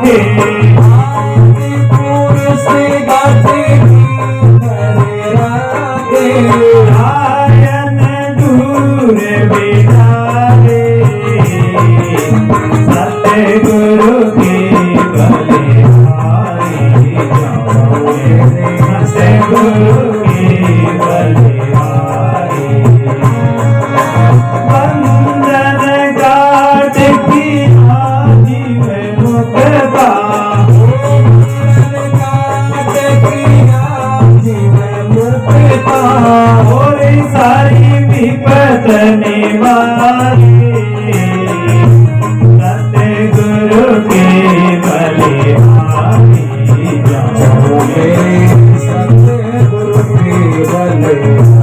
लागे आयन दूर बिठाए सतगुरु की बलिहारी सतगुरु की बलिहारी बंधन गाट की जीव मुक्ता और सारी विपत निवारी सतगुरु की बलिहारी जाओगे सतगुरु की बलिहारी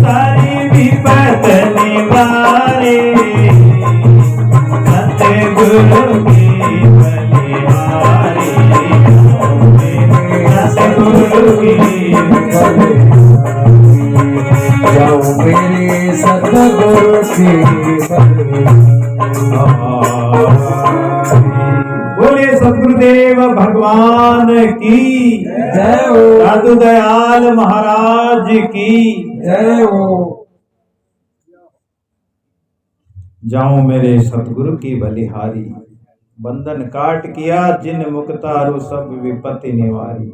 सारी भी विपत निवारे सतगुरु की बलिहारी सतगुरु की जाऊं मेरे सतगुरु की बोले सतगुरुदेव भगवान की जय हो, साधु दयाल महाराज की जय हो। जाऊं मेरे सतगुरु की बलिहारी बंधन काट किया जिन मुक्तारु सब विपत्ति निवारी।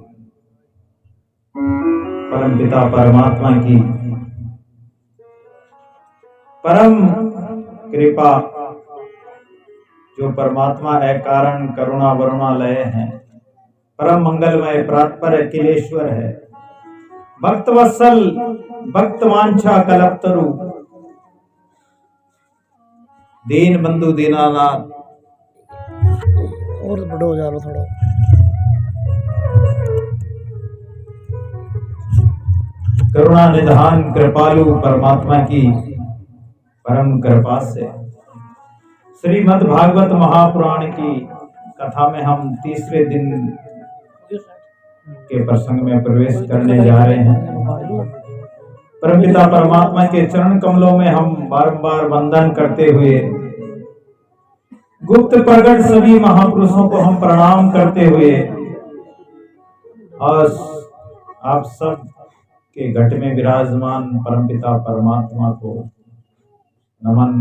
परम पिता परमात्मा की परम कृपा जो परमात्मा है कारण करुणा वरुणालय है, परम मंगलमय प्रातपर अखिलेश्वर है, भक्त वत्सल भक्त वांछा कल्पतरु दीन बंधु दीनानाथ और बड़ो जा लो थोड़ा। करुणा निधान कृपालु परमात्मा की परम कृपा से श्रीमद् भागवत महापुराण की कथा में हम तीसरे दिन के प्रसंग में प्रवेश करने जा रहे हैं। परमपिता परमात्मा के चरण कमलों में हम बारंबार वंदन करते हुए गुप्त प्रकट सभी महापुरुषों को हम प्रणाम करते हुए और आप सब के घट में विराजमान परमपिता परमात्मा को नमन।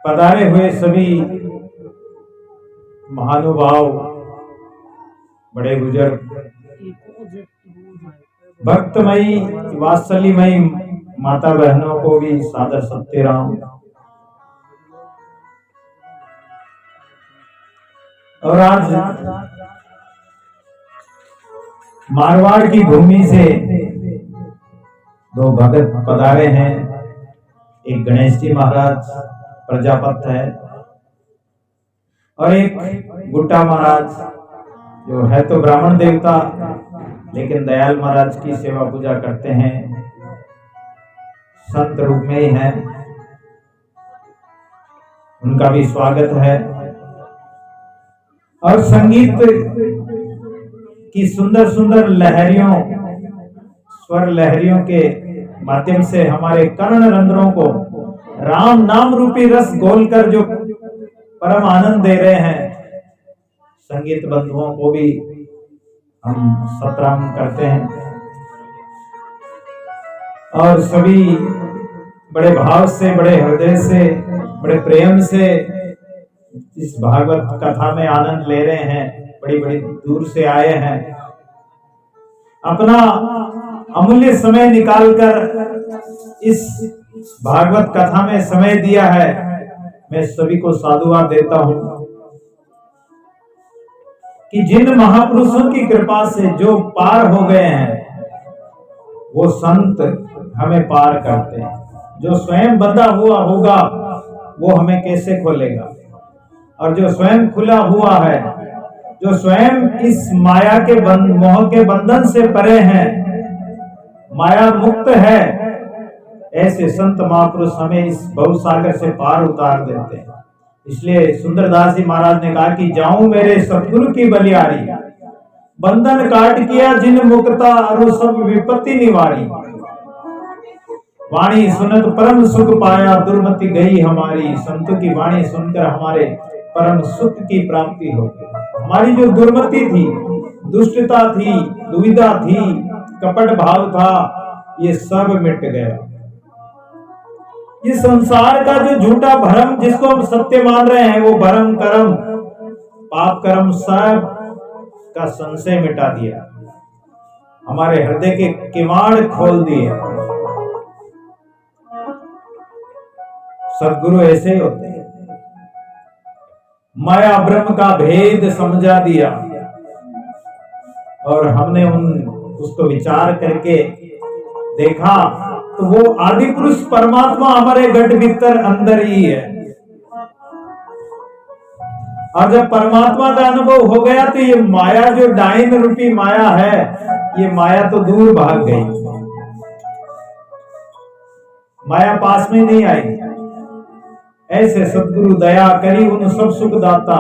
पधारे हुए सभी महानुभाव बड़े बुजुर्ग भक्तमयी वात्सल्यमयी माता बहनों को भी सादर सत्यराम। और आज मारवाड़ की भूमि से दो भगत पधारे हैं, एक गणेश जी महाराज प्रजापत है और एक गुट्टा महाराज जो है तो ब्राह्मण देवता लेकिन दयाल महाराज की सेवा पूजा करते हैं, संत रूप में ही है। उनका भी स्वागत है। और संगीत की सुंदर सुंदर लहरियों स्वर लहरियों के माध्यम से हमारे कर्ण रंध्रों को राम नाम रूपी रस घोलकर जो परम आनंद दे रहे हैं, संगीत बंधुओं को भी हम सतराम करते हैं। और सभी बड़े भाव से बड़े हृदय से बड़े प्रेम से इस भागवत कथा में आनंद ले रहे हैं, बड़ी बड़ी दूर से आए हैं, अपना अमूल्य समय निकालकर इस भागवत कथा में समय दिया है। मैं सभी को साधुवाद देता हूं कि जिन महापुरुषों की कृपा से जो पार हो गए हैं वो संत हमें पार करते हैं। जो स्वयं बंधा हुआ होगा वो हमें कैसे खोलेगा, और जो स्वयं खुला हुआ है, जो स्वयं इस माया के मोह के बंधन से परे हैं, माया मुक्त है, ऐसे संत महापुरुष हमें इस भवसागर से पार उतार देते हैं। इसलिए सुंदरदास जी महाराज ने कहा कि जाऊं मेरे सतगुरु की बलिहारी बंधन काट किया जिन मुक्ता अरु सब विपत्ति निवारी। वाणी सुनत परम सुख पाया दुर्मति गई हमारी। संतों की वाणी सुनकर हमारे परम सुख की प्राप्ति हो गई। हमारी जो दुर्मति थी, दुष्टता थी, दुविधा थी, कपट भाव था, ये सब मिट गया। ये संसार का जो झूठा भरम जिसको हम सत्य मान रहे हैं वो भरम कर्म पाप कर्म सब का संशय मिटा दिया, हमारे हृदय के किवाड़ खोल दिए। सद्गुरु ऐसे ही होते हैं, माया ब्रह्म का भेद समझा दिया और हमने उसको विचार करके देखा तो वो आदि पुरुष परमात्मा हमारे घट भीतर अंदर ही है। और जब परमात्मा का अनुभव हो गया तो ये माया जो डाइन रूपी माया है, ये माया तो दूर भाग गई। माया पास में नहीं आई। ऐसे सदगुरु दया करी उन सब सुख दाता,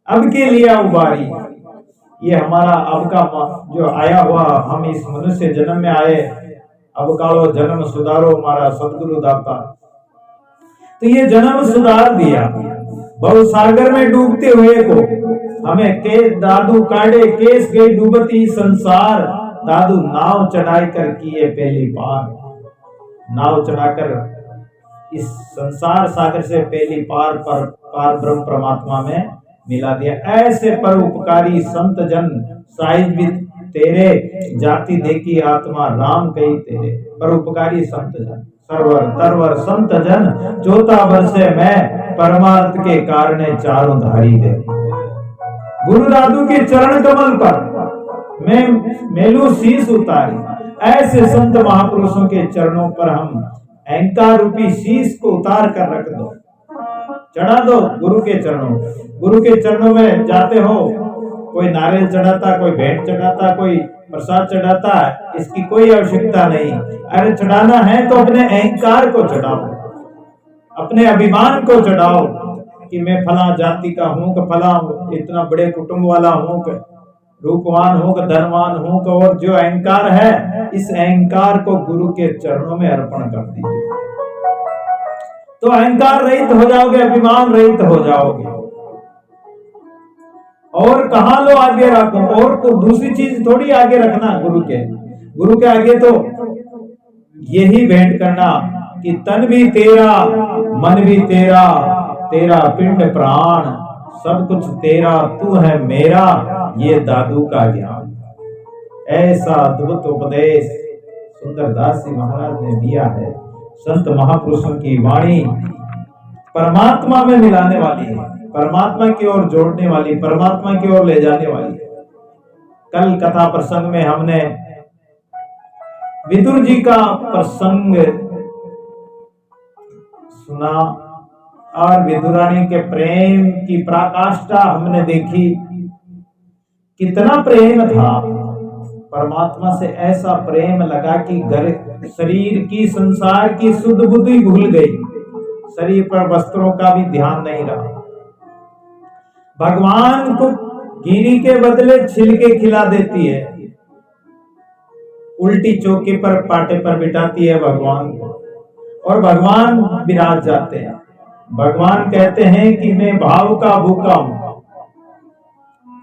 अब के लिया उबारी। ये हमारा अब का जो आया हुआ, हम इस मनुष्य जन्म में आए, अब कालो जन्म सुधारो हमारा सदगुरु दाता। तो ये जन्म सुधार दिया। बहु सागर में डूबते हुए को हमें के दादू काढ़े, केस गई डूबती संसार, दादू नाव चढ़ाई कर किए पहली पार। नाव चढ़ाकर इस संसार सागर से पहली पार ब्रह्म परमात्मा में मिला दिया। ऐसे परोपकारी संत जन साहिब भी तेरे, जाति देखी आत्मा राम कही तेरे। परोपकारी संत जन सरवर तरवर संत जन, जोता बरसे मैं परमार्थ के कारण चारों धारी दे। गुरु दादू के चरण कमल पर मैं मेलू शीश उतारी। ऐसे संत महापुरुषों के चरणों पर हम अहंकार रूपी शीश को उतार कर रख दो, चढ़ा दो गुरु के चरणों। गुरु के चरणों में जाते हो, कोई नारियल चढ़ाता, कोई भेंट चढ़ाता, कोई प्रसाद चढ़ाता, इसकी कोई आवश्यकता नहीं। अरे चढ़ाना है तो अपने अहंकार को चढ़ाओ, अपने अभिमान को चढ़ाओ कि मैं फला जाति का हूँ, कि फला इतना बड़े कुटुंब वाला हूँ, कि रूपवान हूँ, कि धनवान हूँ, और जो अहंकार है, इस अहंकार को गुरु के चरणों में अर्पण कर दीजिए। तो अहंकार रहित हो जाओगे, अभिमान रहित हो जाओगे। और कहां लो आगे रखो, और तो दूसरी चीज थोड़ी आगे रखना। गुरु के आगे तो यही भेंट करना कि तन भी तेरा, मन भी तेरा, तेरा पिंड प्राण सब कुछ तेरा, तू है मेरा, ये दादू का ज्ञान। ऐसा अद्भुत उपदेश सुंदरदास जी महाराज ने दिया है। संत महापुरुषों की वाणी परमात्मा में मिलाने वाली है, परमात्मा की ओर जोड़ने वाली, परमात्मा की ओर ले जाने वाली है। कल कथा प्रसंग में हमने विदुर जी का प्रसंग सुना और विदुरानी के प्रेम की पराकाष्ठा हमने देखी। कितना प्रेम था परमात्मा से, ऐसा प्रेम लगा कि घर शरीर की, संसार की शुद्ध बुद्धि भूल गई, शरीर पर वस्त्रों का भी ध्यान नहीं रहा। भगवान को गिरी के बदले छिलके खिला देती है, उल्टी चौकी पर पाटे पर बिठाती है भगवान को, और भगवान विराज जाते हैं। भगवान कहते हैं कि मैं भाव का भूखा हूं।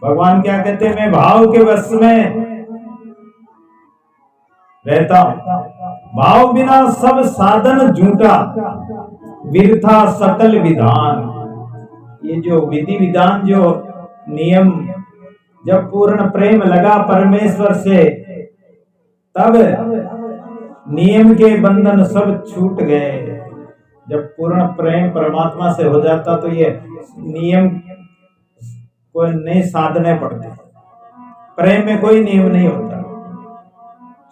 भगवान क्या कहते हैं? मैं भाव के वश में रहता हूं, भाव बिना सब साधन झूठा, व्यर्था सकल विधान। ये जो विधि विधान, जो नियम, जब पूर्ण प्रेम लगा परमेश्वर से, तब नियम के बंधन सब छूट गए। जब पूर्ण प्रेम परमात्मा से हो जाता तो ये नियम कोई नहीं साधने पड़ते। प्रेम में कोई नियम नहीं होता,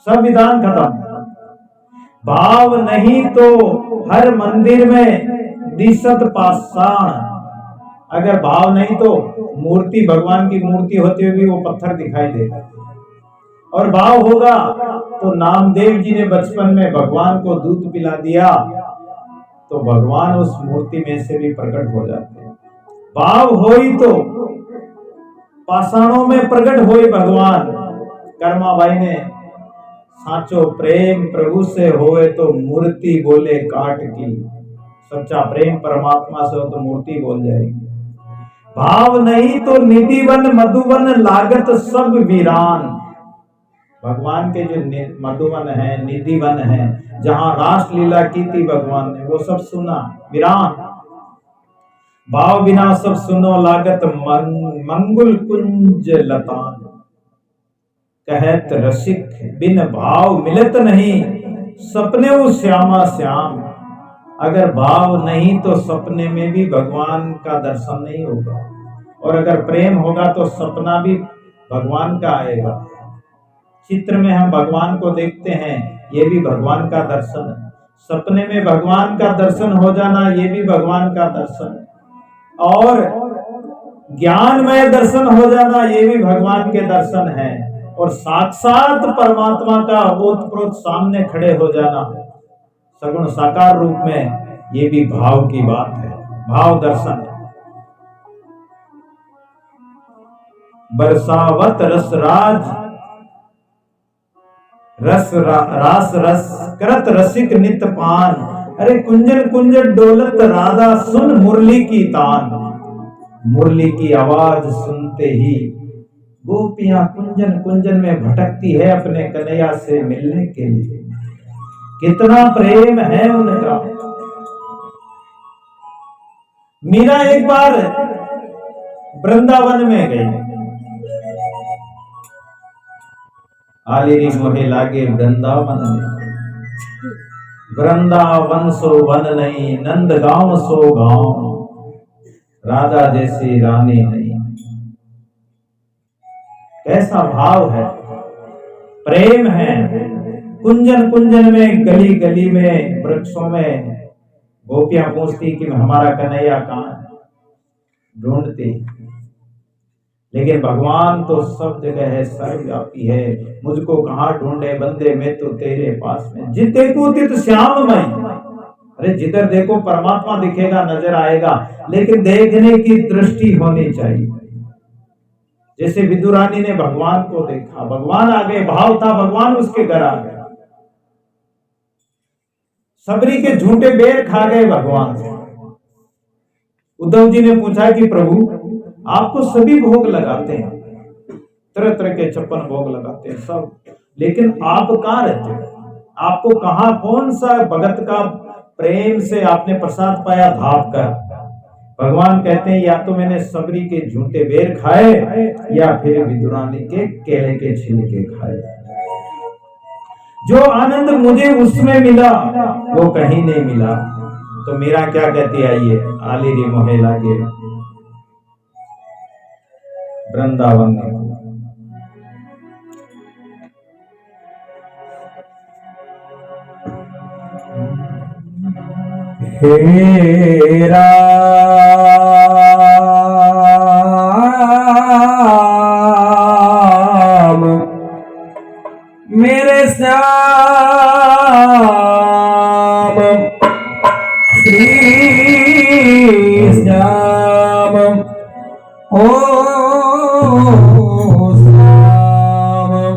सब विधान खत्म। भाव नहीं तो हर मंदिर में दिसत पाषाण। अगर भाव नहीं तो मूर्ति, भगवान की मूर्ति होते हुए भी वो पत्थर दिखाई देता। और भाव होगा तो नामदेव जी ने बचपन में भगवान को दूध पिला दिया तो भगवान उस मूर्ति में से भी प्रकट हो जाते हैं। भाव होई तो पाषाणों में प्रकट होई भगवान। कर्माबाई ने साचो प्रेम प्रभु से होए तो मूर्ति बोले काट की। सच्चा प्रेम परमात्मा से हो तो मूर्ति बोल जाएगी। भाव नहीं तो निधिवन मधुवन लागत सब वीरान। भगवान के जो मधुवन है, निधिवन है, जहां रास लीला की थी भगवान ने, वो सब सुना, वीरान। भाव बिना सब सुनो लागत मंगुल कुंज लतान। कहत रसिक बिन भाव मिलत नहीं, सपने वो श्यामा श्याम। अगर भाव नहीं तो सपने में भी भगवान का दर्शन नहीं होगा, और अगर प्रेम होगा तो सपना भी भगवान का आएगा। चित्र में हम भगवान को देखते हैं, ये भी भगवान का दर्शन है। सपने में भगवान का दर्शन हो जाना, ये भी भगवान का दर्शन है। और ज्ञानमय दर्शन हो जाना, ये भी भगवान के दर्शन है। और साक्षात परमात्मा का ओतप्रोत सामने खड़े हो जाना, सगुण साकार रूप में, ये भी भाव की बात है, भाव दर्शन है। बरसावत रसराज रास रस करत रसिक नित पान। अरे कुंजन कुंजन डोलत राधा सुन मुरली की तान। मुरली की आवाज सुनते ही गोपियां कुंजन कुंजन में भटकती है अपने कन्हैया से मिलने के लिए। कितना प्रेम है उनका। मीरा एक बार वृंदावन में गई। आलेरी मोहे लागे वृंदावन में। वृंदावन सो वन नहीं, नंद गांव सो गांव, राधा जैसी रानी नहीं। कैसा भाव है, प्रेम है। कुंजन कुंजन में, गली गली में, वृक्षों में गोपियां पूछती कि हमारा कन्हैया कहां है, ढूंढती। लेकिन भगवान तो सब जगह है, सर्वव्यापी है। मुझको कहां ढूंढे बंदे, मैं तो तेरे पास में। जित देखो तित श्याममय। अरे जिधर देखो परमात्मा दिखेगा, नजर आएगा, लेकिन देखने की दृष्टि होनी चाहिए। जैसे विदुरानी ने भगवान को देखा, भगवान आ गए, भाव था, भगवान उसके घर आ गए। सबरी के झूठे बेर खा गए भगवान। उद्धव जी ने पूछा कि प्रभु आपको सभी भोग लगाते हैं, तरह तरह के 56 भोग लगाते हैं सब, लेकिन आप कहां रहते हैं? आपको कहां, कौन सा भगत का प्रेम से आपने प्रसाद पाया धाप कर? भगवान कहते हैं या तो मैंने सबरी के झूठे बेर खाए या फिर विदुरानी के केले के छिलके खाए। जो आनंद मुझे उसमें मिला वो कहीं नहीं मिला। तो मेरा क्या कहती, आइए आलेरी मोहे लागे वृंदावन में। हे राम मेरे श्याम, श्री श्याम, ओ श्याम।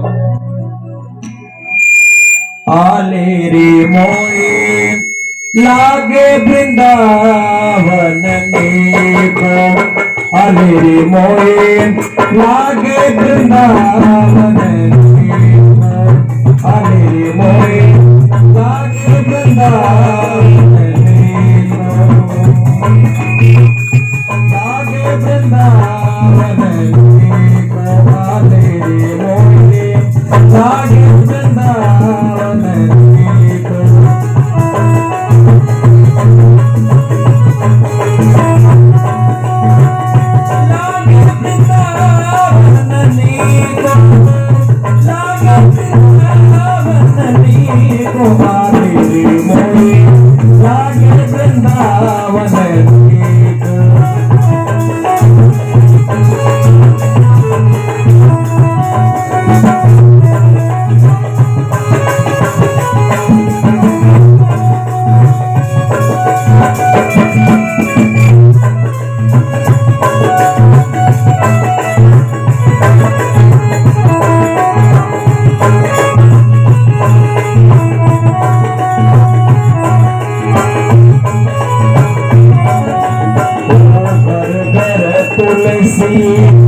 आलेरी मोहे लागे वृंदावन को। आलेरी मोहे लागे वृंदावन को। आलेरी मोहे लागे वृंदावन को। लागे वृंदावन को। आलेरी मोहे लागे वृंदावन को।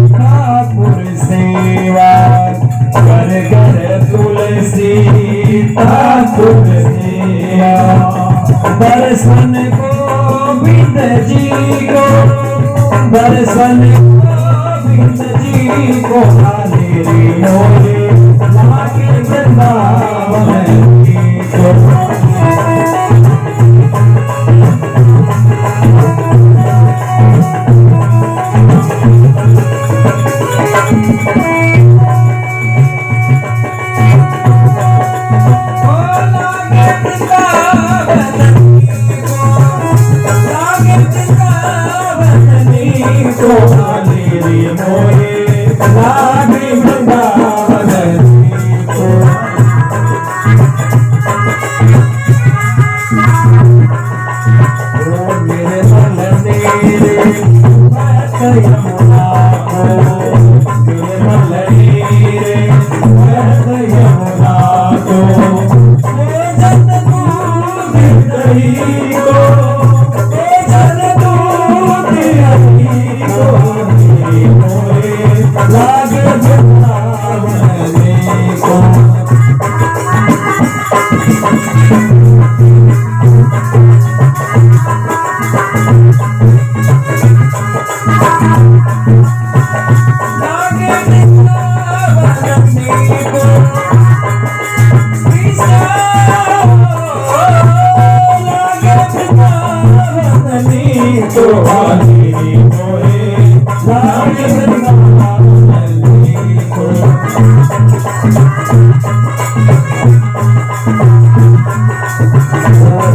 ठाकुर सेवा कर कर तुलसी ठाकुर सेवा। दर्शन गोविंद जी को, दर्शन गोविंद जी को। आलेरी मोहे लागे वृंदावन को। आलेरी मोहे लागे वृंदावन को।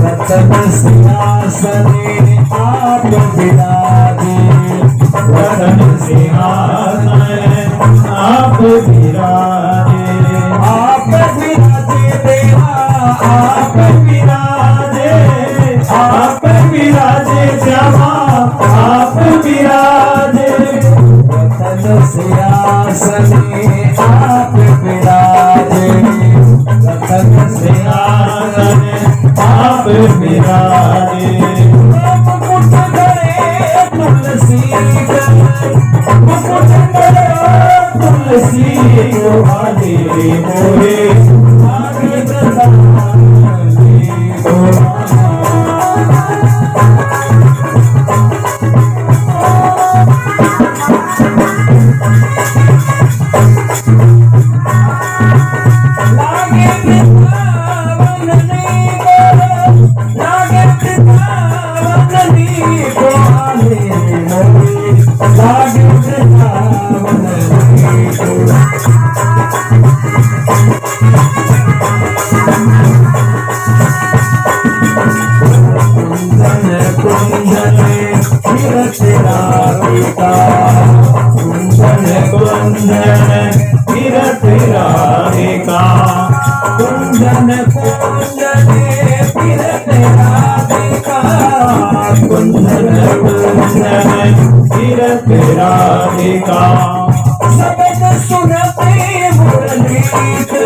रतन सिंहासने आप विराजे, रतन सिंहासन आप विराजे, आप विराजे देवा, आप विराजे, आप विराजे श्यामा, आप विराजे, रतन सिंहासने आप विराजे, रतन सिंहासन आप विराजे, मुकुट गड़े तुलसी मुकुट गड़े तुलसी को आदि मोहे, आगे प्रदान को लागे वृंदावननी को, लागे वृंदावननी को आले मोरे, लागे वृंदावननी को। कुंदन कुंदन तीरथ राधिका, कुंदन कुंदन तीरथ राधिका, कुंदन कुंदन तीरथ राधिका, कुंदन कुंदन तीरथ राधिका, शब्द सुनते मुरली को,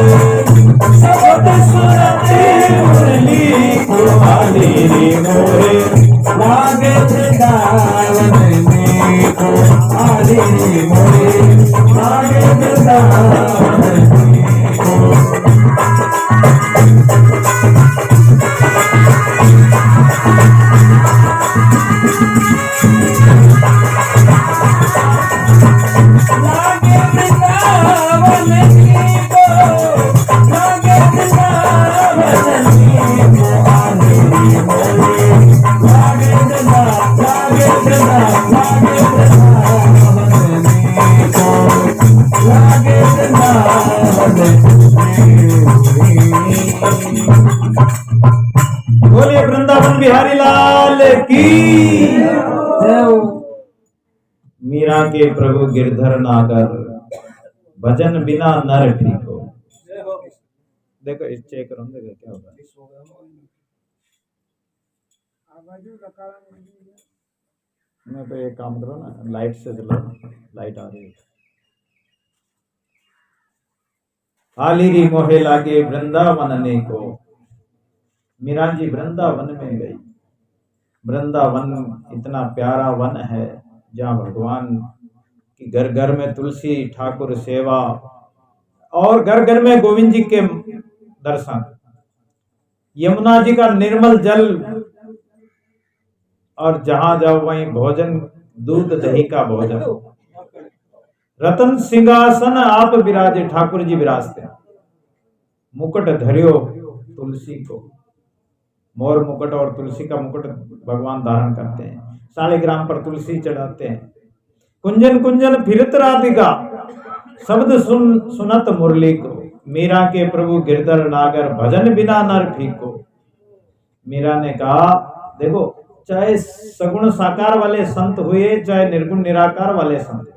शब्द सुनते मुरली को आले मोरे, लागे वृंदावन में को आले मोरे, लागे वृंदावन में को। लागे वृंदावन में को, लागे वृंदावन में को आले मोरे, लागे वृंदावन में को, लागे वृंदावन में। बोले वृंदावन बिहारी लाल की। जय हो। मीरा के प्रभु गिरधर नागर, भजन बिना नर ठीको। देखो इस चेक करो, देखो क्या होगा। मैं तो एक काम करो ना, लाइट से चलो, लाइट आ रही है। हाली री मोहे लागे वृंदावन ने को, मीरा जी वृंदावन में गई। वृंदावन इतना प्यारा वन है जहाँ भगवान की घर घर में तुलसी ठाकुर सेवा और घर घर में गोविंद जी के दर्शन, यमुना जी का निर्मल जल, और जहां जाओ वहीं भोजन, दूध दही का भोजन। रतन सिंहासन आप विराजे, ठाकुर जी विराजते। मुकुट धरियो तुलसी को, मोर मुकुट और तुलसी का मुकुट भगवान धारण करते हैं। 1.5 ग्राम पर तुलसी चढ़ाते हैं। कुंजन कुंजन फिरत राधिका, शब्द सुनत मुरली को। मीरा के प्रभु गिरधर नागर, भजन बिना नर फीको। मीरा ने कहा देखो, चाहे सगुण साकार वाले संत हुए, चाहे निर्गुण निराकार वाले संत,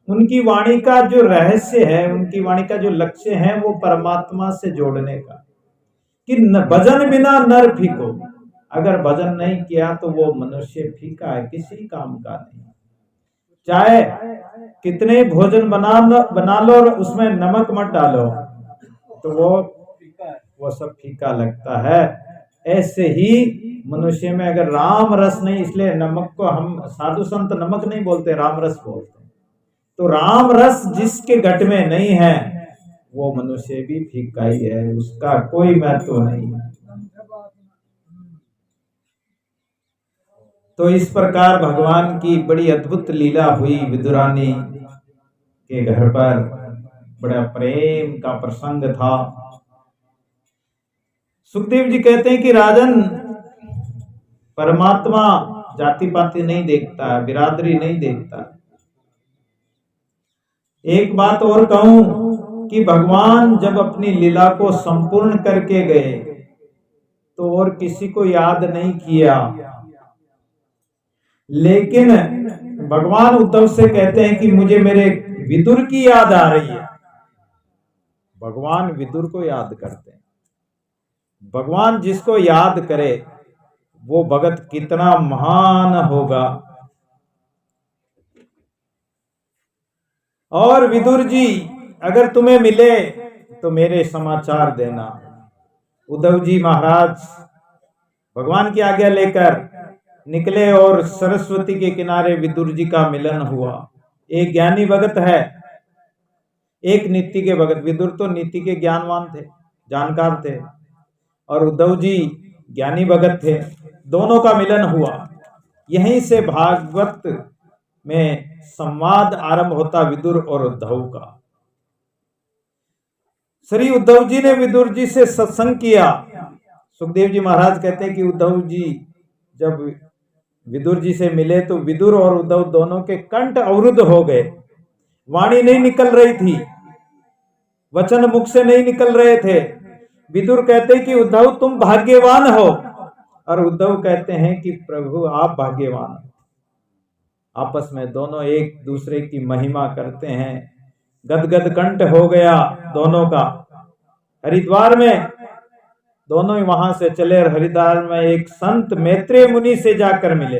उनकी वाणी का जो रहस्य है, उनकी वाणी का जो लक्ष्य है, वो परमात्मा से जोड़ने का, कि भजन बिना नर फीको। अगर भजन नहीं किया तो वो मनुष्य फीका है, किसी काम का नहीं। चाहे कितने भोजन बना लो और उसमें नमक मत डालो, तो वो सब फीका लगता है। ऐसे ही मनुष्य में अगर राम रस नहीं, इसलिए नमक को हम साधु संत नमक नहीं बोलते, राम रस बोलते हैं। तो राम रस जिसके घट में नहीं है, वो मनुष्य भी फीका ही है, उसका कोई महत्व नहीं है। तो इस प्रकार भगवान की बड़ी अद्भुत लीला हुई। विदुरानी के घर पर बड़ा प्रेम का प्रसंग था। सुखदेव जी कहते हैं कि राजन, परमात्मा जाति पाति नहीं देखता, बिरादरी नहीं देखता। एक बात और कहूं, कि भगवान जब अपनी लीला को संपूर्ण करके गए, तो और किसी को याद नहीं किया। लेकिन भगवान उद्धव से कहते हैं कि मुझे मेरे विदुर की याद आ रही है। भगवान विदुर को याद करते हैं। भगवान जिसको याद करे वो भगत कितना महान होगा। और विदुर जी अगर तुम्हें मिले तो मेरे समाचार देना। उद्धव जी महाराज भगवान की आज्ञा लेकर निकले और सरस्वती के किनारे विदुर जी का मिलन हुआ। एक ज्ञानी भगत है, एक नीति के भगत। विदुर तो नीति के ज्ञानवान थे, जानकार थे, और उद्धव जी ज्ञानी भगत थे। दोनों का मिलन हुआ। यहीं से भागवत में संवाद आरंभ होता विदुर और उद्धव का। श्री उद्धव जी ने विदुर जी से सत्संग किया। सुखदेव जी महाराज कहते हैं कि उद्धव जी जब विदुर जी से मिले तो विदुर और उद्धव दोनों के कंठ अवरुद्ध हो गए। वाणी नहीं निकल रही थी, वचन मुख से नहीं निकल रहे थे। विदुर कहते हैं कि उद्धव तुम भाग्यवान हो, और उद्धव कहते हैं कि प्रभु आप भाग्यवान हो। आपस में दोनों एक दूसरे की महिमा करते हैं। गदगद कंठ हो गया दोनों का। हरिद्वार में दोनों ही वहां से चले और हरिद्वार में एक संत मैत्रेय मुनि से जाकर मिले।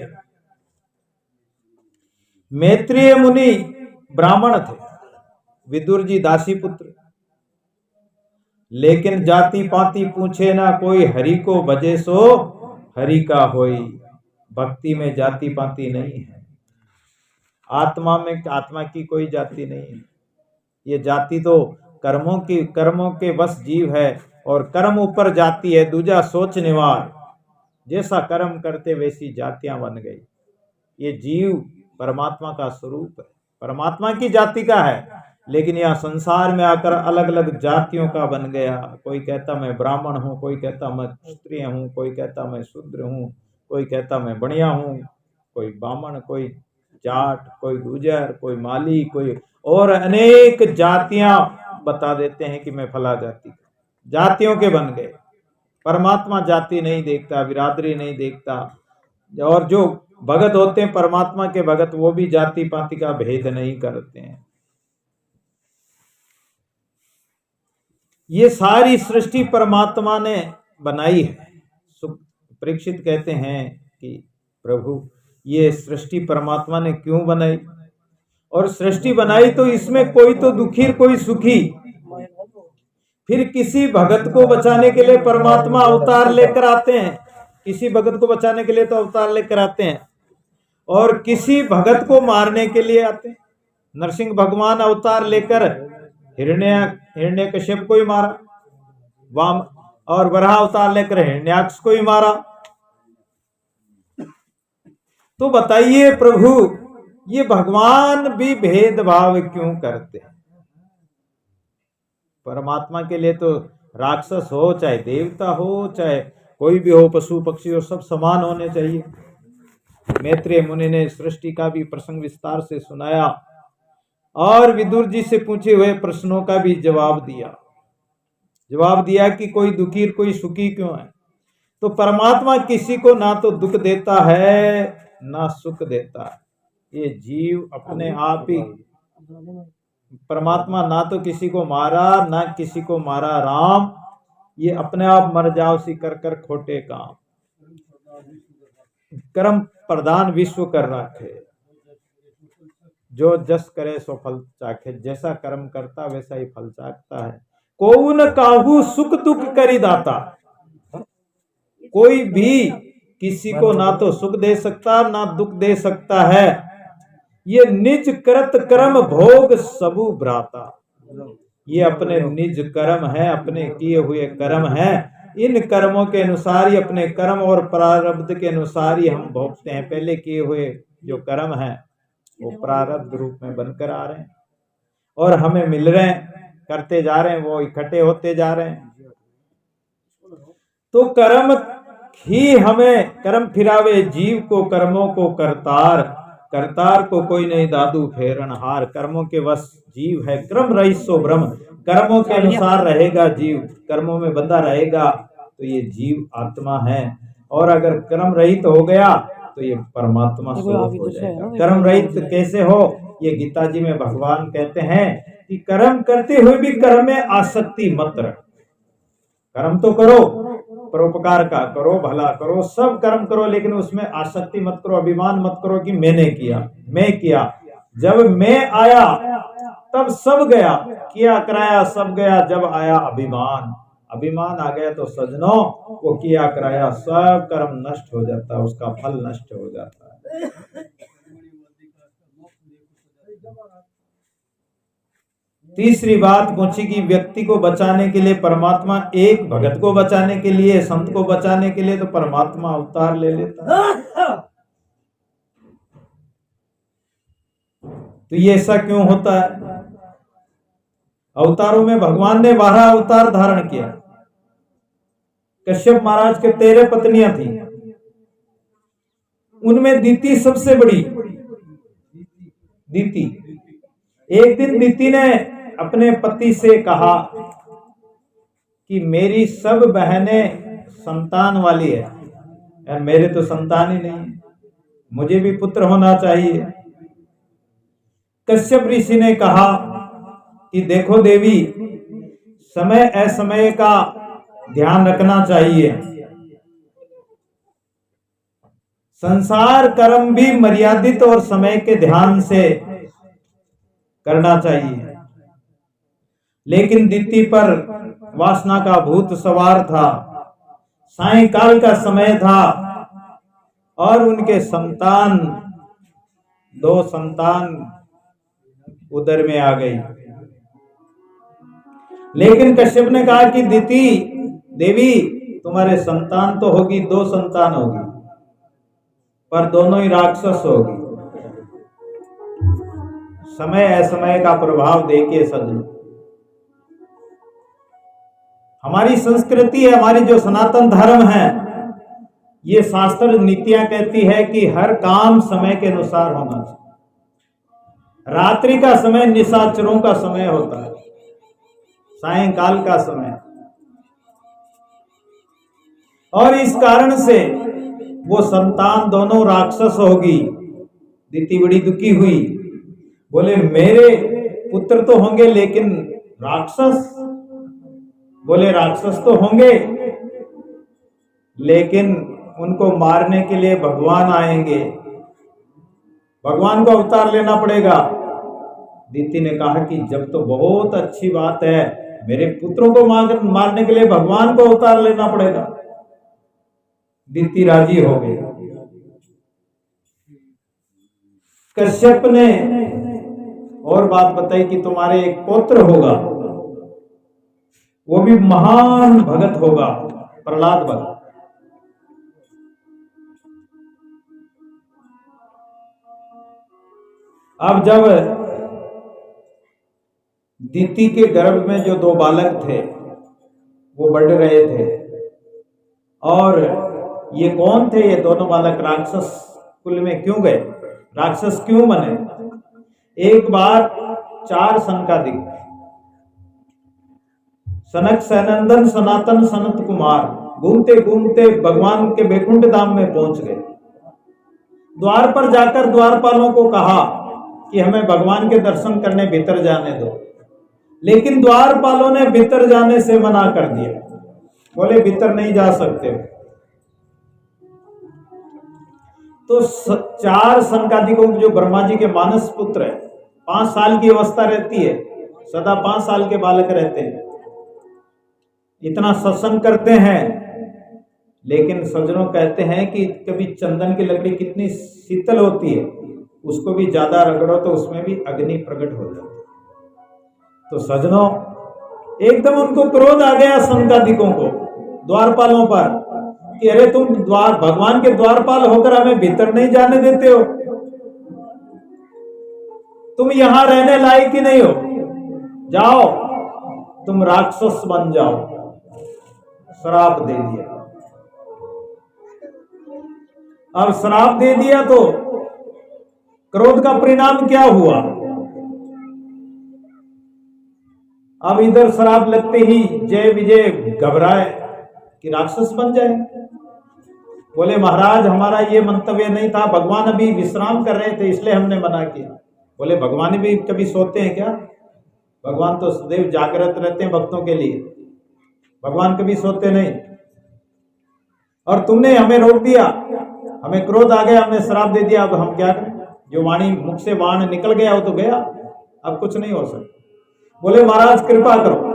मैत्रेय मुनि ब्राह्मण थे, विदुर जी दासी पुत्र। लेकिन जाति पाति पूछे ना कोई, हरि को भजे सो हरि का होई। भक्ति में जाति पाति नहीं है। आत्मा में आत्मा की कोई जाति नहीं है। ये जाति तो कर्मों के बस जीव है, और कर्म ऊपर जाति है। दूजा सोच निवार, जैसा कर्म करते वैसी जातियां बन गई। ये जीव परमात्मा का स्वरूप है, परमात्मा की जाति का है, लेकिन यह संसार में आकर अलग अलग जातियों का बन गया। कोई कहता मैं ब्राह्मण हूँ, कोई कहता मैं क्षत्रिय हूँ, कोई कहता मैं शूद्र हूँ, कोई कहता मैं बढ़िया हूँ, कोई बामण, कोई जाट, कोई गुजर, कोई माली, कोई और अनेक जातियां बता देते हैं कि मैं फला जाति। जातियों के बन गए। परमात्मा जाति नहीं देखता, बिरादरी नहीं देखता। और जो भगत होते हैं परमात्मा के भगत, वो भी जाति पाति का भेद नहीं करते हैं। ये सारी सृष्टि परमात्मा ने बनाई है। परीक्षित कहते हैं कि प्रभु ये सृष्टि परमात्मा ने क्यों बनाई? और सृष्टि बनाई तो इसमें कोई तो दुखी कोई सुखी। फिर किसी भगत को बचाने के लिए परमात्मा अवतार लेकर आते हैं। किसी भगत को बचाने के लिए तो अवतार लेकर आते हैं, और किसी भगत को मारने के लिए आते हैं। नरसिंह भगवान अवतार लेकर हिरण्यकश्यप को ही मारा, वाम और वराह अवतार लेकर हिरण्याक्ष को ही मारा। तो बताइए प्रभु, ये भगवान भी भेदभाव क्यों करते हैं? परमात्मा के लिए तो राक्षस हो चाहे देवता हो, चाहे कोई भी हो, पशु पक्षी हो, सब समान होने चाहिए। मैत्रेय मुनि ने सृष्टि का भी प्रसंग विस्तार से सुनाया, और विदुर जी से पूछे हुए प्रश्नों का भी जवाब दिया कि कोई दुखी कोई सुखी क्यों है। तो परमात्मा किसी को ना तो दुख देता है ना सुख देता है। ये जीव अपने आप ही, परमात्मा ना तो किसी को मारा ना किसी को मारा राम, ये अपने आप मर जाओ सी कर कर खोटे काम। कर्म प्रधान विश्व कर रखे, जो जस करे सो फल चाखे। जैसा कर्म करता वैसा ही फल चाखता है। को न काहू सुख दुख करी दाता। कोई भी किसी को ना तो सुख दे सकता ना दुख दे सकता है। ये निज करत कर्म भोग सबु भ्राता। ये अपने निज कर्म है, अपने किए हुए कर्म है। इन कर्मों के अनुसार ही, अपने कर्म और प्रारब्ध के अनुसार ही हम भोगते हैं। पहले किए हुए जो कर्म है वो प्रारब्ध रूप में बनकर आ रहे हैं, और हमें मिल रहे हैं, करते जा रहे हैं, वो इकट्ठे होते जा रहे हैं। तो कर्म ही हमें, कर्म फिरावे जीव को कर्मों को करतार। करतार को कोई नहीं दादू फेरनहार। कर्मों के वश जीव है, कर्म रहित सो ब्रह्म। कर्मों के अनुसार रहेगा जीव, कर्मों में बंधा रहेगा। तो ये जीव आत्मा है, और अगर कर्म रहित हो गया तो ये परमात्मा स्वरूप हो जाएगा। कर्म रहित कैसे हो, ये गीता जी में भगवान कहते हैं कि कर्म करते हुए भी कर्म में आसक्ति मत रख। कर्म तो करो, परोपकार का करो, भला करो, सब कर्म करो, लेकिन उसमें आसक्ति मत करो, अभिमान मत करो कि मैंने किया, मैं किया। जब मैं आया तब सब गया, किया कराया सब गया। जब आया अभिमान, अभिमान आ गया तो सजनों वो किया कराया सब कर्म नष्ट हो जाता है, उसका फल नष्ट हो जाता है। तीसरी बात पूछी कि व्यक्ति को बचाने के लिए परमात्मा, एक भगत को बचाने के लिए, संत को बचाने के लिए तो परमात्मा अवतार ले लेता है। तो ये ऐसा क्यों होता है? अवतारों में भगवान ने 12 अवतार धारण किया। कश्यप महाराज के 13 पत्नियां थी, उनमें दीति सबसे बड़ी। दीति, एक दिन दीति ने अपने पति से कहा कि मेरी सब बहनें संतान वाली है, यार मेरे तो संतान ही नहीं, मुझे भी पुत्र होना चाहिए। कश्यप ऋषि ने कहा कि देखो देवी, समय असमय का ध्यान रखना चाहिए, संसार कर्म भी मर्यादित और समय के ध्यान से करना चाहिए। लेकिन दीति पर वासना का भूत सवार था, सायंकाल का समय था और उनके संतान, 2 संतान उदर में आ गई। लेकिन कश्यप ने कहा कि दीति देवी, तुम्हारे संतान तो होगी, 2 संतान होगी, पर दोनों ही राक्षस होगी। समय असमय का प्रभाव देखिए सजन। हमारी संस्कृति है, हमारी जो सनातन धर्म है, ये शास्त्र नीतियां कहती है कि हर काम समय के अनुसार होना चाहिए। रात्रि का समय निशाचरों का समय होता है, सायंकाल का समय, और इस कारण से वो संतान दोनों राक्षस होगी। दीति बड़ी दुखी हुई, बोले मेरे पुत्र तो होंगे लेकिन राक्षस। बोले राक्षस तो होंगे लेकिन उनको मारने के लिए भगवान आएंगे, भगवान को अवतार लेना पड़ेगा। दीति ने कहा कि जब तो बहुत अच्छी बात है, मेरे पुत्रों को मारने के लिए भगवान को अवतार लेना पड़ेगा। दीति राजी हो गई। कश्यप ने और बात बताई कि तुम्हारे एक पुत्र होगा, वो भी महान भगत होगा, प्रहलाद भगत। अब जब दीति के गर्भ में जो 2 बालक थे वो बढ़ रहे थे, और ये कौन थे? ये दोनों बालक राक्षस कुल में क्यों गए, राक्षस क्यों बने? एक बार 4 सनकादिक, सनक, सनंदन, सनातन, सनत कुमार घूमते घूमते भगवान के बैकुंठ धाम में पहुंच गए। द्वार पर जाकर द्वारपालों को कहा कि हमें भगवान के दर्शन करने भीतर जाने दो, लेकिन द्वारपालों ने भीतर जाने से मना कर दिया, बोले भीतर नहीं जा सकते। तो 4 सनकादिकों जो ब्रह्मा जी के मानस पुत्र है, 5 साल की अवस्था रहती है, सदा 5 साल के बालक रहते हैं, इतना सत्संग करते हैं। लेकिन सज्जनों कहते हैं कि कभी चंदन की लकड़ी कितनी शीतल होती है, उसको भी ज्यादा रगड़ो तो उसमें भी अग्नि प्रकट हो जाती है। तो सज्जनों एकदम उनको क्रोध आ गया सनकादिकों को, द्वारपालों पर, कि अरे तुम भगवान के द्वारपाल होकर हमें भीतर नहीं जाने देते हो, तुम यहां रहने लायक ही नहीं हो, जाओ तुम राक्षस बन जाओ। श्राप दे दिया। अब श्राप दे दिया तो क्रोध का परिणाम क्या हुआ? अब इधर श्राप लगते ही जय विजय घबराए कि राक्षस बन जाए। बोले महाराज हमारा ये मंतव्य नहीं था, भगवान अभी विश्राम कर रहे थे इसलिए हमने मना किया। बोले भगवान भी कभी सोते हैं क्या? भगवान तो सदैव जागृत रहते हैं भक्तों के लिए, भगवान कभी सोते नहीं। और तुमने हमें रोक दिया, हमें क्रोध आ गया, हमने श्राप दे दिया, अब हम क्या करें? जो वाणी मुख से बाण निकल गया वो तो गया, अब कुछ नहीं हो सकता। बोले महाराज कृपा करो।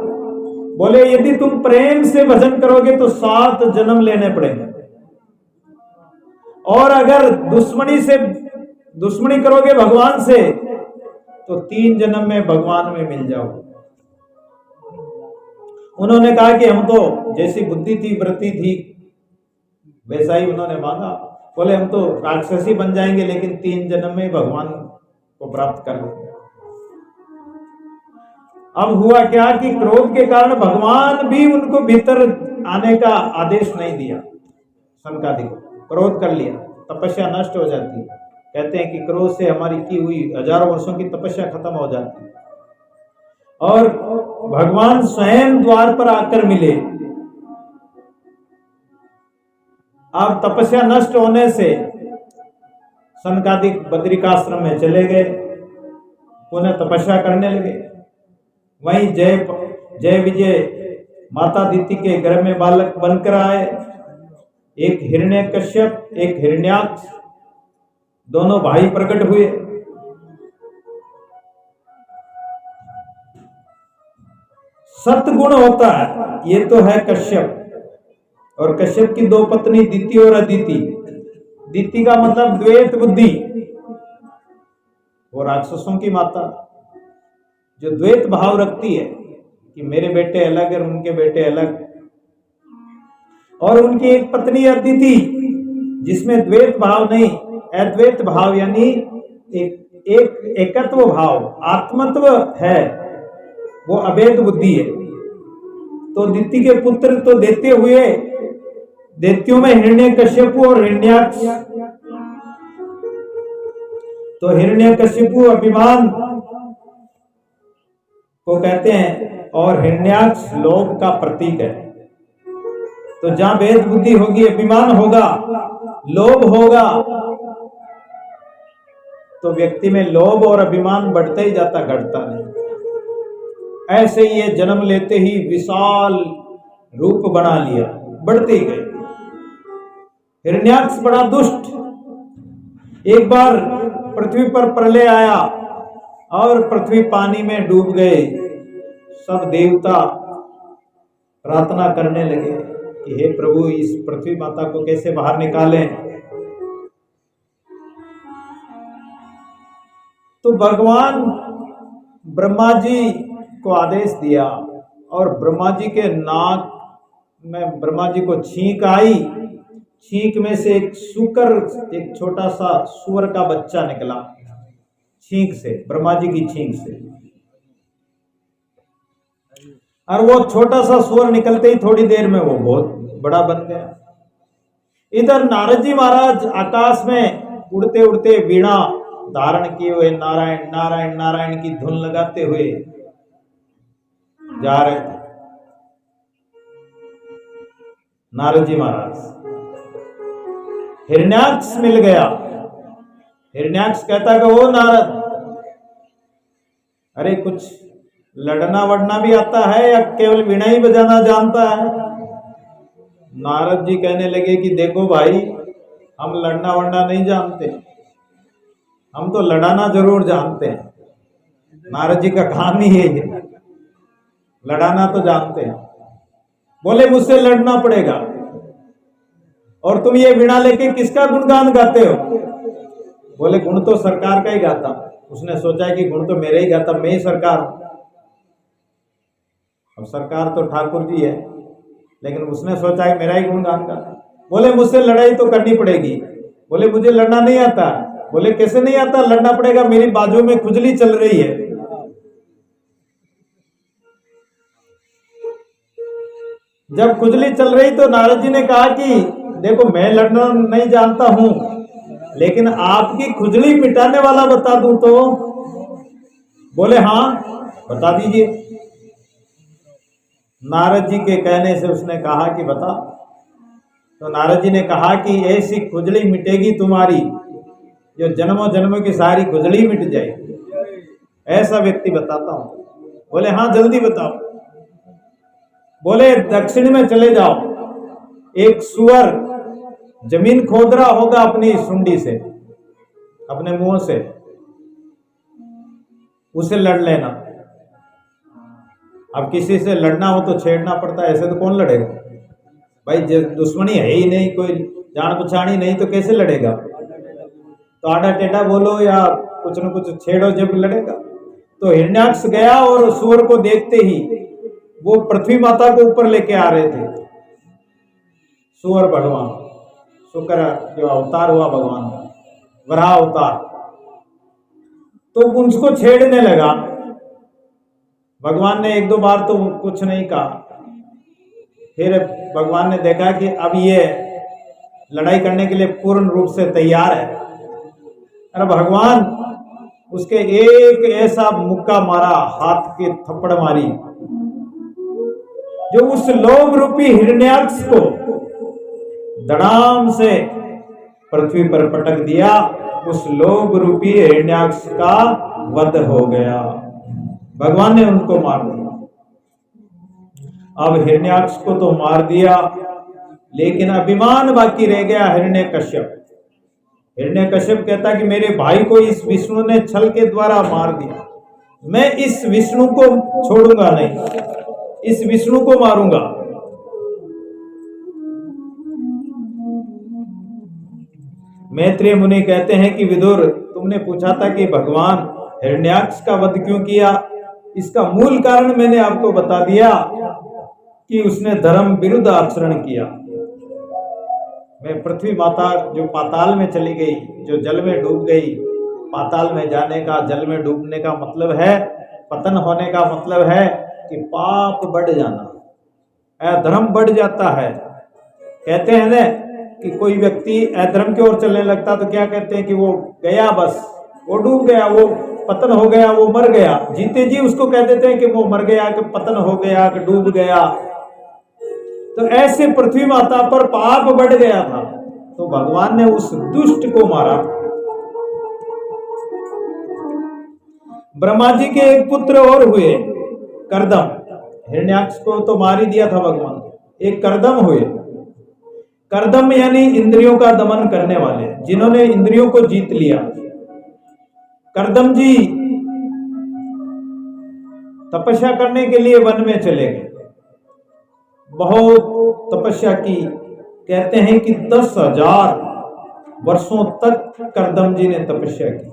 बोले यदि तुम प्रेम से भजन करोगे तो 7 जन्म लेने पड़ेंगे, और अगर दुश्मनी करोगे भगवान से तो 3 जन्म में भगवान में मिल जाओ। उन्होंने कहा कि हम तो जैसी बुद्धि थी वृत्ति थी वैसा ही उन्होंने मांगा। बोले हम तो राक्षसी बन जाएंगे लेकिन 3 जन्म में भगवान को प्राप्त कर लेंगे। अब हुआ क्या कि क्रोध के कारण भगवान भी उनको भीतर आने का आदेश नहीं दिया। सनकादिक क्रोध कर लिया, तपस्या नष्ट हो जाती है। कहते हैं कि क्रोध से हमारी की हुई हजारों वर्षों की तपस्या खत्म हो जाती है। और भगवान स्वयं द्वार पर आकर मिले। अब तपस्या नष्ट होने से सनकादिक बद्रिकाश्रम में चले गए, पुनः तपस्या करने लगे। वहीं जय विजय माता दीति के घर में बालक बनकर आए, एक हिरण्यकश्यप एक हिरण्याक्ष, दोनों भाई प्रकट हुए। सत्गुण होता है, ये तो है कश्यप। और कश्यप की 2 पत्नी दीति और अदिति। दीति का मतलब द्वैत बुद्धि, वो राक्षसों की माता जो द्वैत भाव रखती है कि मेरे बेटे अलग और उनके बेटे अलग। और उनकी एक पत्नी अदिति जिसमें द्वैत भाव नहीं, अद्वैत भाव, यानी एक एकत्व भाव, आत्मत्व है, वो अभेद बुद्धि है। तो दीति के पुत्र तो देते हुए दैत्यों में हिरण्यकश्यपु और हिरण्याक्ष। तो हिरण्यकश्यपु अभिमान को कहते हैं और हिरण्याक्ष लोभ का प्रतीक है। तो जहां भेद बुद्धि होगी, अभिमान होगा, लोभ होगा, तो व्यक्ति में लोभ और अभिमान बढ़ता ही जाता, घटता नहीं। ऐसे ही ये जन्म लेते ही विशाल रूप बना लिया, बढ़ते ही गए। हिरण्याक्ष बड़ा दुष्ट। एक बार पृथ्वी पर प्रलय आया और पृथ्वी पानी में डूब गए। सब देवता प्रार्थना करने लगे कि हे प्रभु इस पृथ्वी माता को कैसे बाहर निकालें। तो भगवान ब्रह्मा जी को आदेश दिया और ब्रह्मा जी के नाक में ब्रह्मा जी को छींक आई। छींक में से एक सूकर, एक छोटा सा सूअर का बच्चा निकला छींक से, ब्रह्मा जी की छींक से। और वो छोटा सा सूअर निकलते ही थोड़ी देर में वो बहुत बड़ा बन गया। इधर नारद जी महाराज आकाश में उड़ते उड़ते वीणा धारण किए हुए नारायण नारायण नारायण की धुन लगाते हुए जा रहे थे। नारद जी महाराज, हिरण्याक्ष मिल गया। हिरण्याक्ष कहता कि ओ नारद, अरे कुछ लड़ना वड़ना भी आता है या केवल वीणा ही बजाना जानता है? नारद जी कहने लगे कि देखो भाई, हम लड़ना वड़ना नहीं जानते, हम तो लड़ाना जरूर जानते हैं। नारद जी का काम ही है, लड़ाना तो जानते हैं। बोले मुझसे लड़ना पड़ेगा। और तुम ये वीणा लेके किसका गुणगान गाते हो? बोले गुण तो सरकार का ही गाता। उसने सोचा कि गुण तो मेरा ही गाता, मैं ही सरकार हूं। अब सरकार तो ठाकुर जी है, लेकिन उसने सोचा कि मेरा ही गुणगान गाता। बोले मुझसे लड़ाई तो करनी पड़ेगी। बोले मुझे लड़ना नहीं आता। बोले कैसे नहीं आता? लड़ना पड़ेगा, मेरी बाजू में खुजली चल रही है। जब खुजली चल रही तो नारद जी ने कहा कि देखो मैं लड़ना नहीं जानता हूं, लेकिन आपकी खुजली मिटाने वाला बता दूं तो? बोले हाँ बता दीजिए। नारद जी के कहने से उसने कहा कि बता। तो नारद जी ने कहा कि ऐसी खुजली मिटेगी तुम्हारी जो जन्मों जन्मों की सारी खुजली मिट जाएगी, ऐसा व्यक्ति बताता हूं। बोले हाँ जल्दी बताओ। बोले दक्षिण में चले जाओ, एक सुअर जमीन खोद रहा होगा अपनी सुंडी से, अपने मुंह से, उसे लड़ लेना। अब किसी से लड़ना हो तो छेड़ना पड़ता है, ऐसे तो कौन लड़ेगा भाई, दुश्मनी है ही नहीं, कोई जान पहचान ही नहीं तो कैसे लड़ेगा। तो आड़ा टेढ़ा बोलो या कुछ न कुछ छेड़ो जब लड़ेगा। तो हिरण्याक्ष गया और सूअर को देखते ही वो पृथ्वी माता को ऊपर लेके आ रहे थे। सूअर भगवान शुक्र जो अवतार हुआ भगवान का, वराह अवतार, तो उसको छेड़ने लगा। भगवान ने एक दो बार तो कुछ नहीं कहा, फिर भगवान ने देखा कि अब ये लड़ाई करने के लिए पूर्ण रूप से तैयार है। अरे भगवान उसके एक ऐसा मुक्का मारा, हाथ की थप्पड़ मारी, जो उस लोभ रूपी हिरण्याक्ष को धड़ाम से पृथ्वी पर पटक दिया। उस लोभ रूपी हिरण्याक्ष का वध हो गया, भगवान ने उनको मार दिया। अब हिरण्याक्ष को तो मार दिया, लेकिन अभिमान बाकी रह गया हिरण्यकश्यप। हिरण्यकश्यप कहता कि मेरे भाई को इस विष्णु ने छल के द्वारा मार दिया, मैं इस विष्णु को छोड़ूंगा नहीं, इस विष्णु को मारूंगा। मैत्रेय मुनि कहते हैं कि विदुर, तुमने पूछा था कि भगवान हिरण्याक्ष का वध क्यों किया, इसका मूल कारण मैंने आपको बता दिया कि उसने धर्म विरुद्ध आचरण किया। मैं पृथ्वी माता जो पाताल में चली गई, जो जल में डूब गई, पाताल में जाने का, जल में डूबने का मतलब है, पतन होने का मतलब है कि पाप बढ़ जाना, अधर्म बढ़ जाता है। कहते हैं ना कि कोई व्यक्ति अधर्म की ओर चलने लगता तो क्या कहते हैं कि वो गया, बस वो डूब गया, वो पतन हो गया, वो मर गया। जीते जी उसको कह देते हैं कि वो मर गया, कि पतन हो गया, कि डूब गया। तो ऐसे पृथ्वी माता पर पाप बढ़ गया था, तो भगवान ने उस दुष्ट को मारा। ब्रह्मा जी के एक पुत्र और हुए, कर्दम। हिरण्याक्ष को तो मार ही दिया था भगवान, एक कर्दम हुए। कर्दम यानी इंद्रियों का दमन करने वाले, जिन्होंने इंद्रियों को जीत लिया। कर्दम जी तपस्या करने के लिए वन में चले गए, बहुत तपस्या की। कहते हैं कि 10,000 वर्षों तक कर्दम जी ने तपस्या की,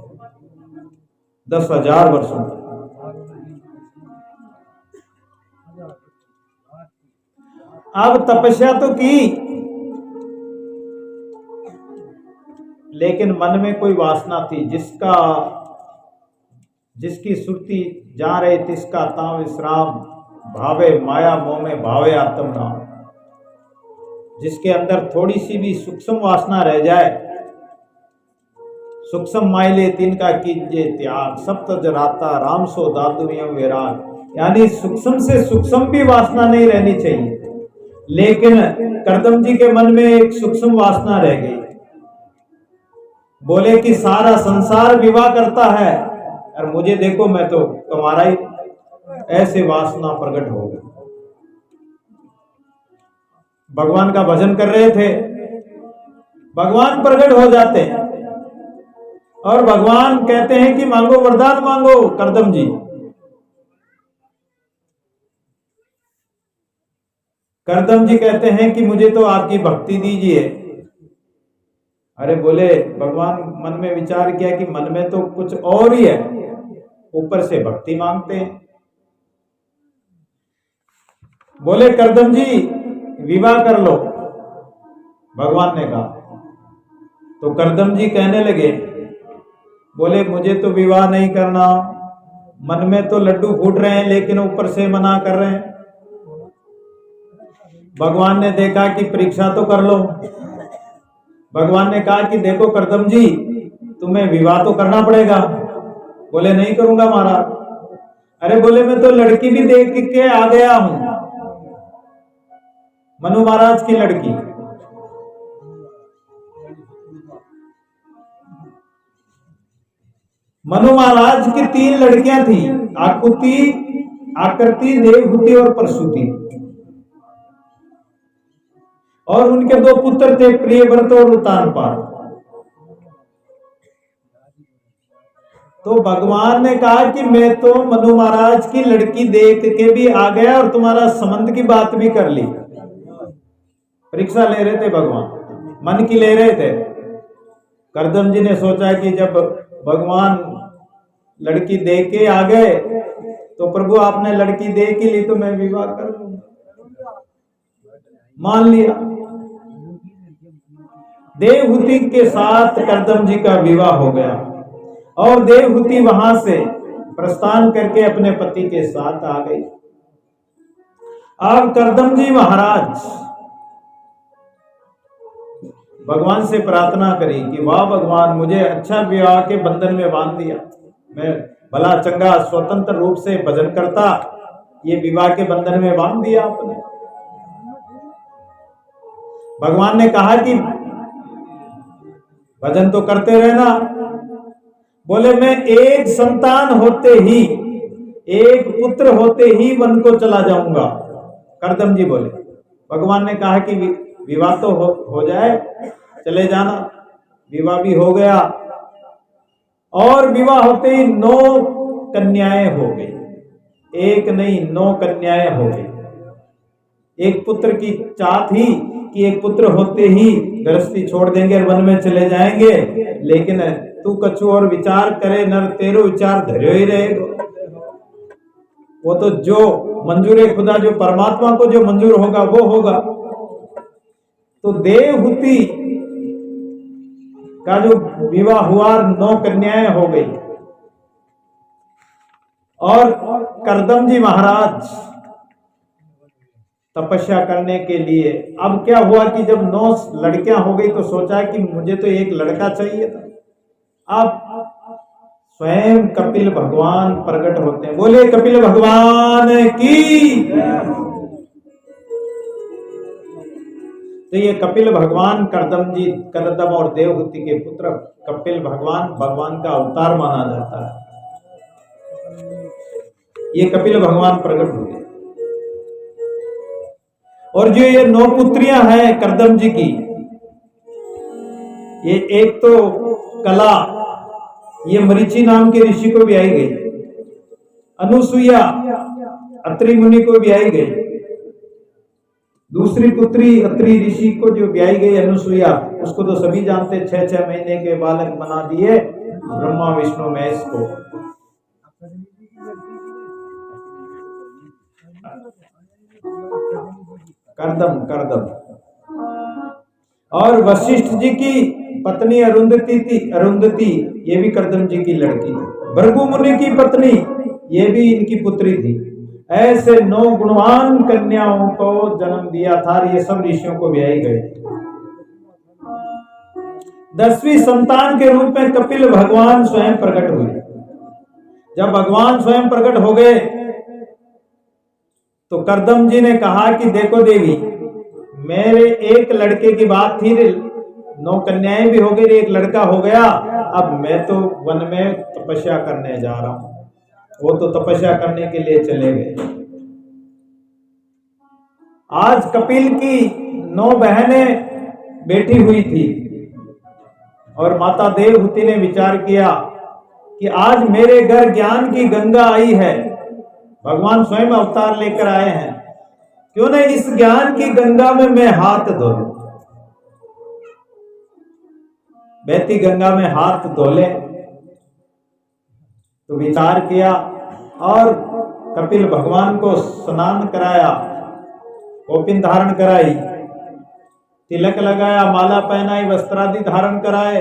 10,000 वर्षों तक। अब तपस्या तो की, लेकिन मन में कोई वासना थी, जिसकी सुरती जा रहे तिसका तां विश्राम, भावे माया मोह में भावे आत्म राम। जिसके अंदर थोड़ी सी भी सूक्ष्म वासना रह जाए, सूक्ष्म माइले तिनका कीजिए त्याग, सप्त जराता राम सो दादुमियम विराग। यानी सूक्ष्म से सूक्ष्म भी वासना नहीं रहनी चाहिए, लेकिन कर्दम जी के मन में एक सूक्ष्म वासना रह गई। बोले कि सारा संसार विवाह करता है और मुझे देखो, मैं तो तुम्हारा ही। ऐसे वासना प्रकट हो गई। भगवान का भजन कर रहे थे, भगवान प्रकट हो जाते हैं और भगवान कहते हैं कि मांगो वरदान मांगो कर्दम जी। कर्दम जी कहते हैं कि मुझे तो आपकी भक्ति दीजिए। अरे बोले, भगवान मन में विचार किया कि मन में तो कुछ और ही है, ऊपर से भक्ति मांगते हैं। बोले कर्दम जी विवाह कर लो, भगवान ने कहा। तो कर्दम जी कहने लगे, बोले मुझे तो विवाह नहीं करना, मन में तो लड्डू फूट रहे हैं लेकिन ऊपर से मना कर रहे हैं। भगवान ने देखा कि परीक्षा तो कर लो। भगवान ने कहा कि देखो कर्दम जी, तुम्हें विवाह तो करना पड़ेगा। बोले नहीं करूंगा महाराज। अरे बोले मैं तो लड़की भी देख के आ गया हूं, मनु महाराज की लड़की। मनु महाराज की 3 लड़कियां थी, आकुति, आकृति, देवहूति और प्रसूति। और उनके 2 पुत्र थे, प्रियव्रत और उत्तानपाद। तो भगवान ने कहा कि मैं तो मनु महाराज की लड़की देख के भी आ गया और तुम्हारा संबंध की बात भी कर ली। परीक्षा ले रहे थे भगवान, मन की ले रहे थे। कर्दम जी ने सोचा कि जब भगवान लड़की दे के आ गए तो प्रभु आपने लड़की दे के ली तो मैं विवाह कर लूंगा। मान लिया। देवहूति के साथ कर्दम जी का विवाह हो गया और देवहूति वहां से प्रस्थान करके अपने पति के साथ आ गई। अब कर्दम जी महाराज भगवान से प्रार्थना करी कि वाह भगवान, मुझे अच्छा विवाह के बंधन में बांध दिया। मैं भला चंगा स्वतंत्र रूप से भजन करता, ये विवाह के बंधन में बांध दिया आपने। भगवान ने कहा कि भजन तो करते रहना। बोले मैं एक संतान होते ही, एक पुत्र होते ही वन को चला जाऊंगा। कर्दम जी बोले। भगवान ने कहा कि विवाह तो हो जाए, चले जाना। विवाह भी हो गया और विवाह होते ही 9 कन्याएं हो गई। एक नहीं 9 कन्याएं हो गई। एक पुत्र की चाह थी कि एक पुत्र होते ही गृहस्थी छोड़ देंगे और वन में चले जाएंगे, लेकिन तू कछु और विचार करे नर, तेरो विचार धैर्य ही रहेगा। वो तो जो मंजूर है खुदा, जो परमात्मा को जो मंजूर होगा वो होगा। तो देवहूति का जो विवाह हुआ 9 कन्याएं हो गई। और कर्दम जी महाराज तपस्या करने के लिए, अब क्या हुआ कि जब 9 लड़कियां हो गई तो सोचा कि मुझे तो एक लड़का चाहिए था। अब स्वयं कपिल भगवान प्रकट होते हैं। बोले कपिल भगवान की। तो ये कपिल भगवान कर्दम और देवहूति के पुत्र कपिल भगवान का अवतार माना जाता है। ये कपिल भगवान प्रकट हुए। और जो ये 9 पुत्रियां हैं कर्दम जी की, ये एक तो कला, ये मरीचि नाम के ऋषि को भी आई गई। अनुसुईया अत्रि मुनि को भी आई गई। दूसरी पुत्री अत्रि ऋषि को जो ब्याई गई अनुसुईया, उसको तो सभी जानते, 6-6 महीने के बालक बना दिए ब्रह्मा विष्णु महेश को। कर्दम और वशिष्ठ जी की पत्नी अरुंधति, ये भी कर्दम जी की लड़की थी। भृगु मुनि की पत्नी, ये भी इनकी पुत्री थी। ऐसे 9 गुणवान कन्याओं को जन्म दिया था। ये सब ऋषियों को ब्याही गए। 10वीं संतान के रूप में कपिल भगवान स्वयं प्रकट हुए। जब भगवान स्वयं प्रकट हो गए तो कर्दम जी ने कहा कि देखो देवी, मेरे एक लड़के की बात थी, 9 कन्याएं भी हो गई, एक लड़का हो गया। अब मैं तो वन में तपस्या करने जा रहा हूं। वो तो तपस्या करने के लिए चले गए। आज कपिल की 9 बहनें बैठी हुई थी और माता देवहूति ने विचार किया कि आज मेरे घर ज्ञान की गंगा आई है। भगवान स्वयं अवतार लेकर आए हैं, क्यों नहीं इस ज्ञान की गंगा में मैं हाथ धो लूं। बहती गंगा में हाथ धो ले। तो विचार किया और कपिल भगवान को स्नान कराया, कौपिन धारण कराई, तिलक लगाया, माला पहनाई, वस्त्रादि धारण कराए,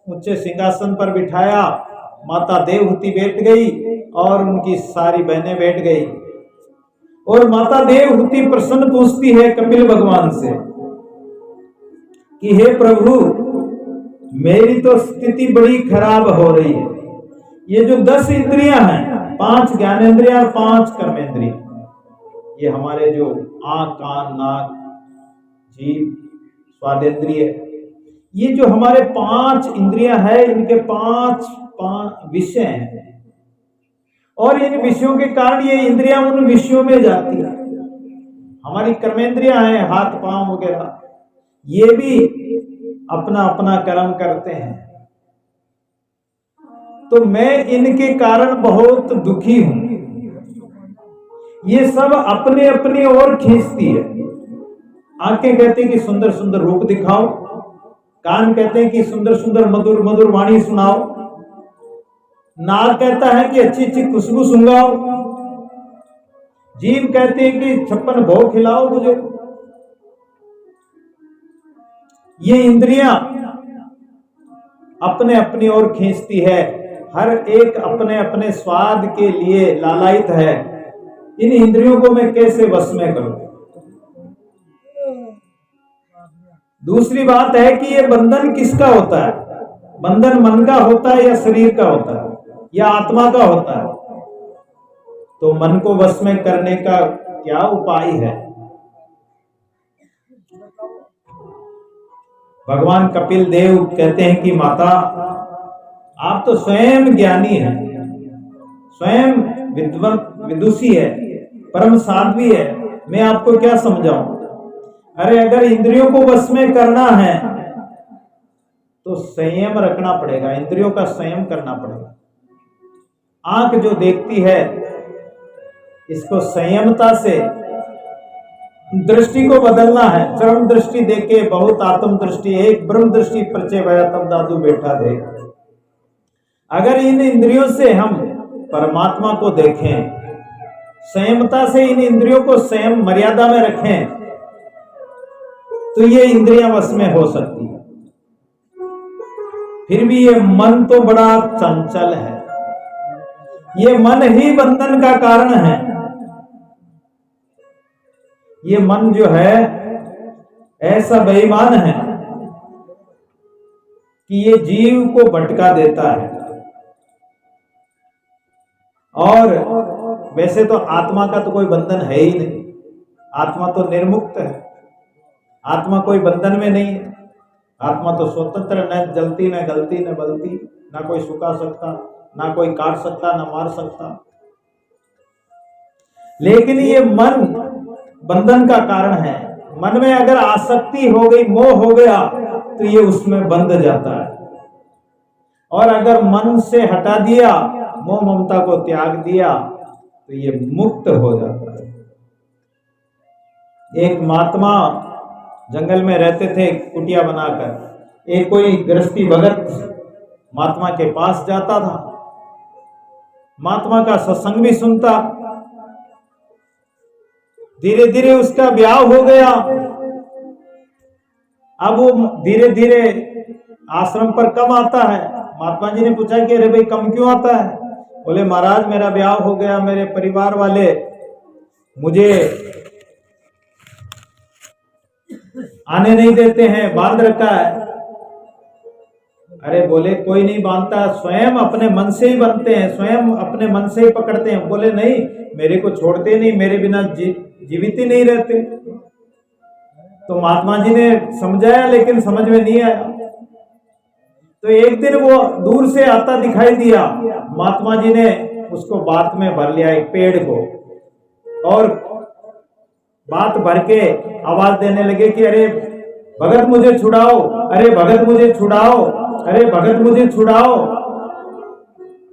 ऊंचे सिंहासन पर बिठाया। माता देवहूति बैठ गई और उनकी सारी बहनें बैठ गई। और माता देवहूति प्रसन्न पूछती है कपिल भगवान से कि हे प्रभु, मेरी तो स्थिति बड़ी खराब हो रही है। ये जो 10 इंद्रियां हैं, 5 ज्ञानेंद्रियां और 5 कर्मेंद्रियां, ये हमारे जो आंख, कान, नाक, जीभ, स्वादेंद्रिय, ये जो हमारे 5 इंद्रियां हैं, इनके 5 5 विषय हैं और इन विषयों के कारण ये इंद्रियां उन विषयों में जाती है। हमारी कर्मेंद्रियां हैं, हाथ पांव वगैरह, ये भी अपना अपना कर्म करते हैं। तो मैं इनके कारण बहुत दुखी हूं। ये सब अपने अपनी ओर खींचती है। आंखें कहते हैं कि सुंदर सुंदर रूप दिखाओ, कान कहते हैं कि सुंदर सुंदर मधुर मधुर वाणी सुनाओ, नाक कहता है कि अच्छी अच्छी खुशबू सुंघाओ, जीभ कहते हैं कि 56 भोग खिलाओ मुझे। ये इंद्रियां अपने अपनी ओर खींचती है, हर एक अपने अपने स्वाद के लिए लालायित है। इन इंद्रियों को मैं कैसे वश में करूं? दूसरी बात है कि ये बंधन किसका होता है? बंधन मन का होता है या शरीर का होता है या आत्मा का होता है? तो मन को वश में करने का क्या उपाय है? भगवान कपिल देव कहते हैं कि माता, आप तो स्वयं ज्ञानी हैं, स्वयं विदुषी है, परम साध्वी है, मैं आपको क्या समझाऊं? अरे अगर इंद्रियों को वश में करना है तो संयम रखना पड़ेगा, इंद्रियों का संयम करना पड़ेगा। आंख जो देखती है इसको संयमता से दृष्टि को बदलना है। चरम दृष्टि देके बहुत आत्म दृष्टि, एक ब्रह्म दृष्टि परिचय भया तब दादू बैठा दे। अगर इन इंद्रियों से हम परमात्मा को देखें, संयमता से इन इंद्रियों को संयम मर्यादा में रखें, तो ये इंद्रियां वश में हो सकती है। फिर भी ये मन तो बड़ा चंचल है, ये मन ही बंधन का कारण है। ये मन जो है ऐसा बेईमान है कि ये जीव को भटका देता है। और वैसे तो आत्मा का तो कोई बंधन है ही नहीं, आत्मा तो निर्मुक्त है, आत्मा कोई बंधन में नहीं है। आत्मा तो स्वतंत्र, न जलती न गलती न बलती, ना कोई सुखा सकता, ना कोई काट सकता, ना मार सकता। लेकिन ये मन बंधन का कारण है। मन में अगर आसक्ति हो गई, मोह हो गया, तो ये उसमें बंध जाता है। और अगर मन से हटा दिया, मोह ममता को त्याग दिया, तो ये मुक्त हो जाता है। एक महात्मा जंगल में रहते थे कुटिया बनाकर। एक कोई गृहस्थी भगत महात्मा के पास जाता था, महात्मा का सत्संग भी सुनता। धीरे धीरे उसका ब्याह हो गया। अब वो धीरे धीरे आश्रम पर कम आता है। महात्मा जी ने पूछा कि अरे भाई कम क्यों आता है? बोले महाराज मेरा ब्याह हो गया, मेरे परिवार वाले मुझे आने नहीं देते हैं, बांध रखा है। अरे बोले कोई नहीं बांधता, स्वयं अपने मन से ही बनते हैं, स्वयं अपने मन से ही पकड़ते हैं। बोले नहीं, मेरे को छोड़ते नहीं, मेरे बिना जीवित ही नहीं रहते। तो महात्मा जी ने समझाया लेकिन समझ में नहीं आया। तो एक दिन वो दूर से आता दिखाई दिया, महात्मा जी ने उसको बात में भर लिया, एक पेड़ को, और बात भर के आवाज देने लगे कि अरे भगत मुझे छुड़ाओ, अरे भगत मुझे छुड़ाओ, अरे भगत मुझे छुड़ाओ।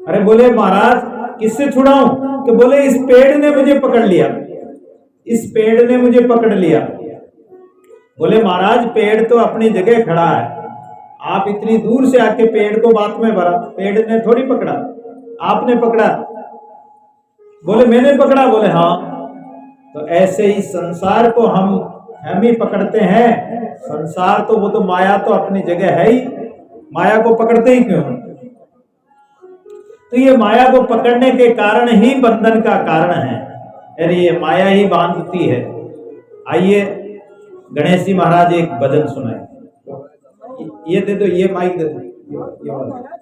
अरे बोले महाराज किससे छुड़ाऊं? कि बोले इस पेड़ ने मुझे पकड़ लिया, इस पेड़ ने मुझे पकड़ लिया। बोले महाराज पेड़ तो अपनी जगह खड़ा है, आप इतनी दूर से आके पेड़ को बात में भरा, पेड़ ने थोड़ी पकड़ा, आपने पकड़ा। बोले मैंने पकड़ा? बोले हाँ। तो ऐसे ही संसार को हम ही पकड़ते हैं। संसार तो वो तो माया तो अपनी जगह है ही, माया को पकड़ते ही क्यों? तो ये माया को पकड़ने के कारण ही बंधन का कारण है, यानी ये माया ही बांधती है। आइए गणेश जी महाराज एक भजन सुनाए। ये दे दो, ये माइक दे दो, ये वाला।